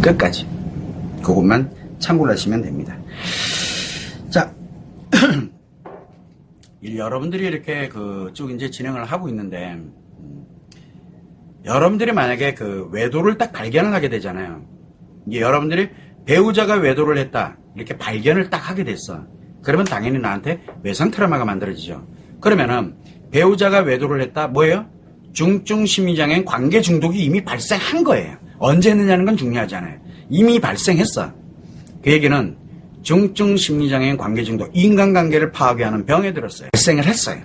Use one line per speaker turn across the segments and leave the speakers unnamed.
끝까지. 그것만 참고를 하시면 됩니다. 자, 여러분들이 이렇게 쭉 이제 진행을 하고 있는데, 여러분들이 만약에 외도를 딱 발견을 하게 되잖아요. 이제 여러분들이 배우자가 외도를 했다, 이렇게 발견을 딱 하게 됐어. 그러면 당연히 나한테 외상 트라우마가 만들어지죠. 그러면은 배우자가 외도를 했다, 뭐예요? 중증 심리장애인 관계 중독이 이미 발생한 거예요. 언제 했느냐는 건 중요하지 않아요. 이미 발생했어. 그 얘기는 중증 심리장애인 관계 중독, 인간관계를 파악하게 하는 병에 들었어요. 발생을 했어요.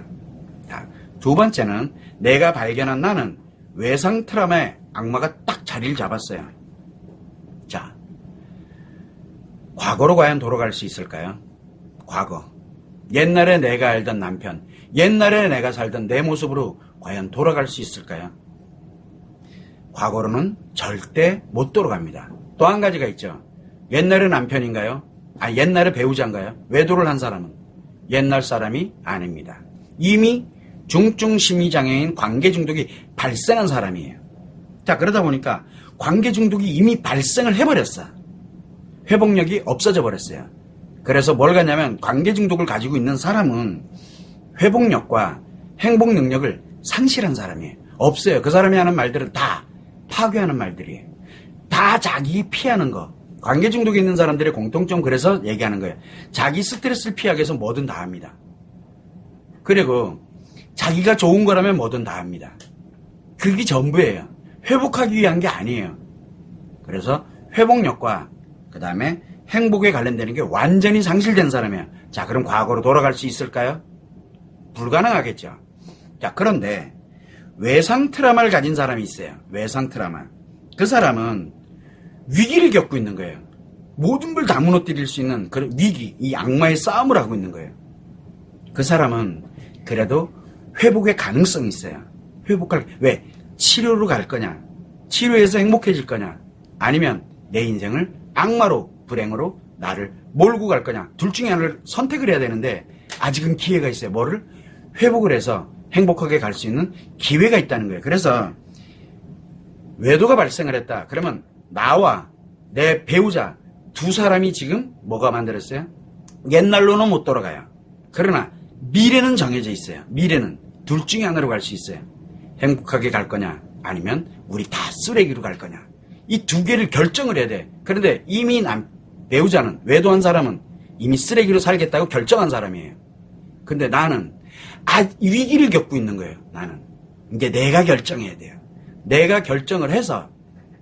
자, 두 번째는 내가 발견한 나는 외상 트라우마의 악마가 딱 자리를 잡았어요. 자, 과거로 과연 돌아갈 수 있을까요? 과거. 옛날에 내가 알던 남편, 옛날에 내가 살던 내 모습으로 과연 돌아갈 수 있을까요? 과거로는 절대 못 돌아갑니다. 또 한 가지가 있죠. 옛날에 남편인가요? 옛날에 배우자인가요? 외도를 한 사람은 옛날 사람이 아닙니다. 이미 중증 심리장애인 관계 중독이 발생한 사람이에요. 자, 그러다 보니까 관계 중독이 이미 발생을 해버렸어. 회복력이 없어져 버렸어요. 그래서 뭘 가냐면 관계 중독을 가지고 있는 사람은 회복력과 행복 능력을 상실한 사람이에요. 없어요. 그 사람이 하는 말들은 다 파괴하는 말들이에요. 다 자기 피하는 거. 관계 중독에 있는 사람들의 공통점, 그래서 얘기하는 거예요. 자기 스트레스를 피하기 위해서 뭐든 다 합니다. 그리고 자기가 좋은 거라면 뭐든 다 합니다. 그게 전부예요. 회복하기 위한 게 아니에요. 그래서 회복력과 그 다음에 행복에 관련되는 게 완전히 상실된 사람이에요. 자, 그럼 과거로 돌아갈 수 있을까요? 불가능하겠죠. 자, 그런데 외상 트라우마를 가진 사람이 있어요. 외상 트라우마. 그 사람은 위기를 겪고 있는 거예요. 모든 걸 다 무너뜨릴 수 있는 그런 위기, 이 악마의 싸움을 하고 있는 거예요. 그 사람은 그래도 회복의 가능성이 있어요. 왜? 치료로 갈 거냐? 치료해서 행복해질 거냐? 아니면 내 인생을 악마로, 불행으로 나를 몰고 갈 거냐? 둘 중에 하나를 선택을 해야 되는데 아직은 기회가 있어요. 뭐를? 회복을 해서 행복하게 갈 수 있는 기회가 있다는 거예요. 그래서 외도가 발생을 했다. 그러면 나와 내 배우자 두 사람이 지금 뭐가 만들었어요? 옛날로는 못 돌아가요. 그러나 미래는 정해져 있어요. 미래는 둘 중에 하나로 갈 수 있어요. 행복하게 갈 거냐, 아니면 우리 다 쓰레기로 갈 거냐. 이 두 개를 결정을 해야 돼. 그런데 이미 배우자는, 외도한 사람은 이미 쓰레기로 살겠다고 결정한 사람이에요. 근데 나는 위기를 겪고 있는 거예요. 나는 이제 내가 결정해야 돼요. 내가 결정을 해서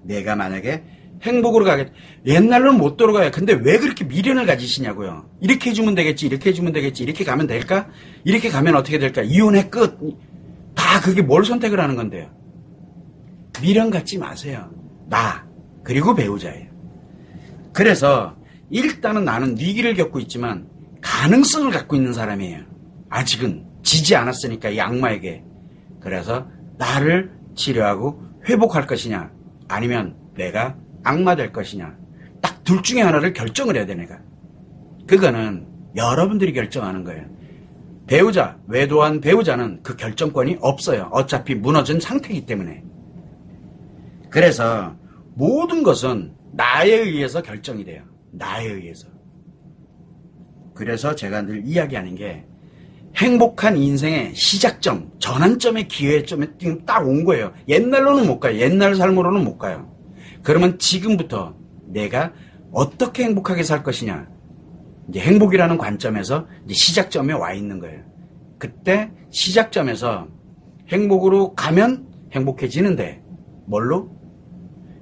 내가 만약에 행복으로 가겠다. 옛날로는 못 돌아가요. 근데 왜 그렇게 미련을 가지시냐고요. 이렇게 해주면 되겠지, 이렇게 해주면 되겠지, 이렇게 가면 될까? 이렇게 가면 어떻게 될까? 이혼해 끝. 다 그게 뭘 선택을 하는 건데요. 미련 갖지 마세요. 나 그리고 배우자예요. 그래서 일단은 나는 위기를 겪고 있지만 가능성을 갖고 있는 사람이에요. 아직은 지지 않았으니까, 이 악마에게. 그래서 나를 치료하고 회복할 것이냐, 아니면 내가 악마 될 것이냐, 딱 둘 중에 하나를 결정을 해야 돼. 내가 그거는 여러분들이 결정하는 거예요. 배우자, 외도한 배우자는 그 결정권이 없어요. 어차피 무너진 상태이기 때문에. 그래서 모든 것은 나에 의해서 결정이 돼요. 나에 의해서. 그래서 제가 늘 이야기하는 게, 행복한 인생의 시작점, 전환점의 기회점에 딱 온 거예요. 옛날로는 못 가요. 옛날 삶으로는 못 가요. 그러면 지금부터 내가 어떻게 행복하게 살 것이냐. 이제 행복이라는 관점에서 이제 시작점에 와 있는 거예요. 그때 시작점에서 행복으로 가면 행복해지는데, 뭘로?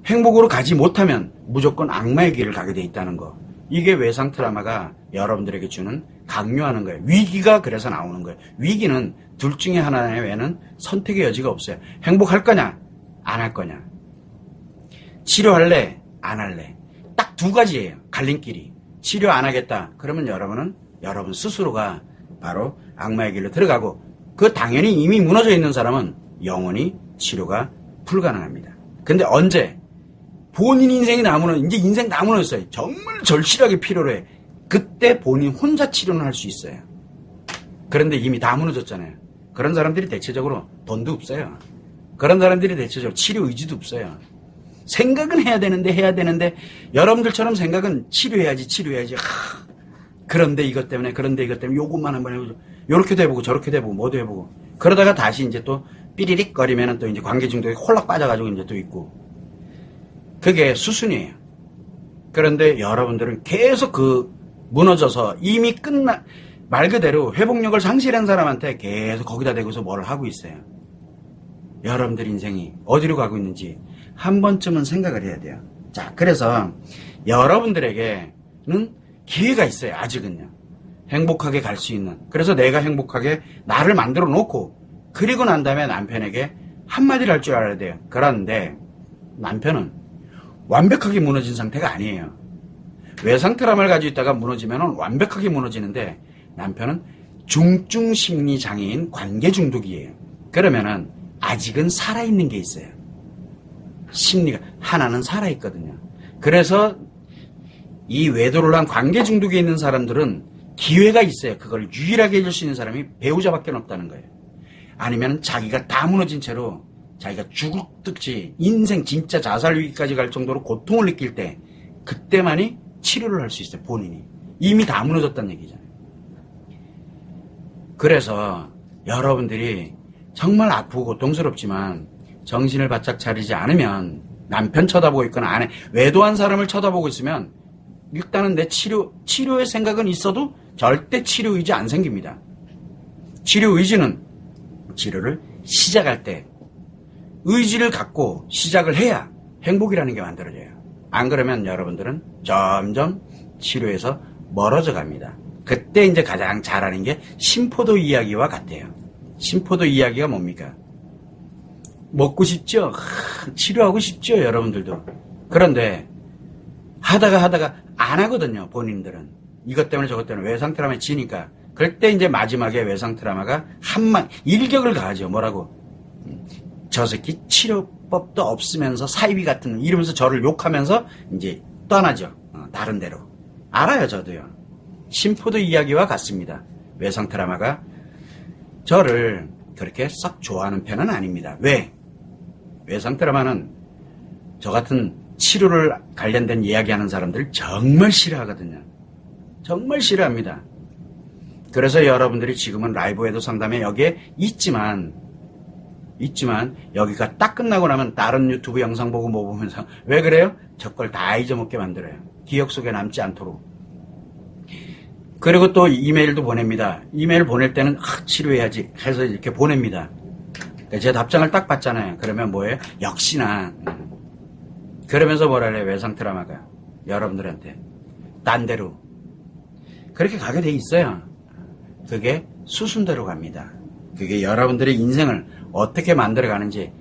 행복으로 가지 못하면 무조건 악마의 길을 가게 돼 있다는 거. 이게 외상 트라우마가 여러분들에게 주는, 강요하는 거예요. 위기가 그래서 나오는 거예요. 위기는 둘 중에 하나 외에는 선택의 여지가 없어요. 행복할 거냐, 안 할 거냐. 치료할래, 안 할래. 딱 두 가지예요. 갈림길이. 치료 안 하겠다. 그러면 여러분은 여러분 스스로가 바로 악마의 길로 들어가고, 그 당연히 이미 무너져 있는 사람은 영원히 치료가 불가능합니다. 근데 언제? 본인 인생이 이제 인생 다 무너졌어요. 정말 절실하게 필요로 해. 그때 본인 혼자 치료는 할 수 있어요. 그런데 이미 다 무너졌잖아요. 그런 사람들이 대체적으로 돈도 없어요. 그런 사람들이 대체적으로 치료 의지도 없어요. 생각은 해야 되는데 여러분들처럼 생각은 치료해야지. 그런데 이것 때문에 요것만 한번 해보죠. 요렇게도 해보고 저렇게도 해보고 뭐도 해보고 그러다가 다시 이제 또 삐리릭 거리면은 또 이제 관계 중독에 홀락 빠져가지고 이제 또 있고 그게 수순이에요. 그런데 여러분들은 계속 무너져서 이미 말 그대로 회복력을 상실한 사람한테 계속 거기다 대고서 뭘 하고 있어요. 여러분들 인생이 어디로 가고 있는지 한 번쯤은 생각을 해야 돼요. 자, 그래서 여러분들에게는 기회가 있어요. 아직은요. 행복하게 갈 수 있는. 그래서 내가 행복하게 나를 만들어 놓고 그리고 난 다음에 남편에게 한마디를 할 줄 알아야 돼요. 그런데 남편은 완벽하게 무너진 상태가 아니에요. 외상 트라우마를 가지고 있다가 무너지면 완벽하게 무너지는데 남편은 중증 심리 장애인 관계 중독이에요. 그러면은 아직은 살아있는 게 있어요. 심리가 하나는 살아있거든요. 그래서 이 외도를 한 관계 중독에 있는 사람들은 기회가 있어요. 그걸 유일하게 해줄 수 있는 사람이 배우자밖에 없다는 거예요. 아니면 자기가 다 무너진 채로 자기가 죽을 듯이 인생 진짜 자살 위기까지 갈 정도로 고통을 느낄 때 그때만이 치료를 할 수 있어요. 본인이. 이미 다 무너졌다는 얘기잖아요. 그래서 여러분들이 정말 아프고 고통스럽지만 정신을 바짝 차리지 않으면 남편 쳐다보고 있거나 안에 외도한 사람을 쳐다보고 있으면 일단은 내 치료의 생각은 있어도 절대 치료 의지 안 생깁니다. 치료 의지는 치료를 시작할 때 의지를 갖고 시작을 해야 행복이라는 게 만들어져요. 안 그러면 여러분들은 점점 치료에서 멀어져 갑니다. 그때 이제 가장 잘하는 게 심포도 이야기와 같아요. 심포도 이야기가 뭡니까? 먹고 싶죠? 치료하고 싶죠? 여러분들도. 그런데 하다가 안 하거든요. 본인들은. 이것 때문에 저것 때문에 외상 트라우마에 지니까. 그럴 때 이제 마지막에 외상 트라우마가 일격을 가하죠. 뭐라고? 저 새끼 치료법도 없으면서 사이비 같은 이러면서 저를 욕하면서 이제 떠나죠. 다른 데로. 알아요. 저도요. 심포도 이야기와 같습니다. 외상 트라우마가 저를 그렇게 썩 좋아하는 편은 아닙니다. 왜? 외상 트라우마는 저 같은 치료를 관련된 이야기하는 사람들 정말 싫어하거든요. 정말 싫어합니다. 그래서 여러분들이 지금은 라이브 외도 상담에 여기에 있지만 여기가 딱 끝나고 나면 다른 유튜브 영상 보고 뭐 보면서 왜 그래요? 저 걸 다 잊어먹게 만들어요. 기억 속에 남지 않도록. 그리고 또 이메일도 보냅니다. 이메일 보낼 때는 치료해야지 해서 이렇게 보냅니다. 제 답장을 딱 받잖아요. 그러면 뭐예요? 역시나 그러면서 뭐라 그래요? 외상 트라우마가 여러분들한테 딴 데로 그렇게 가게 돼 있어요. 그게 수순대로 갑니다. 그게 여러분들의 인생을 어떻게 만들어가는지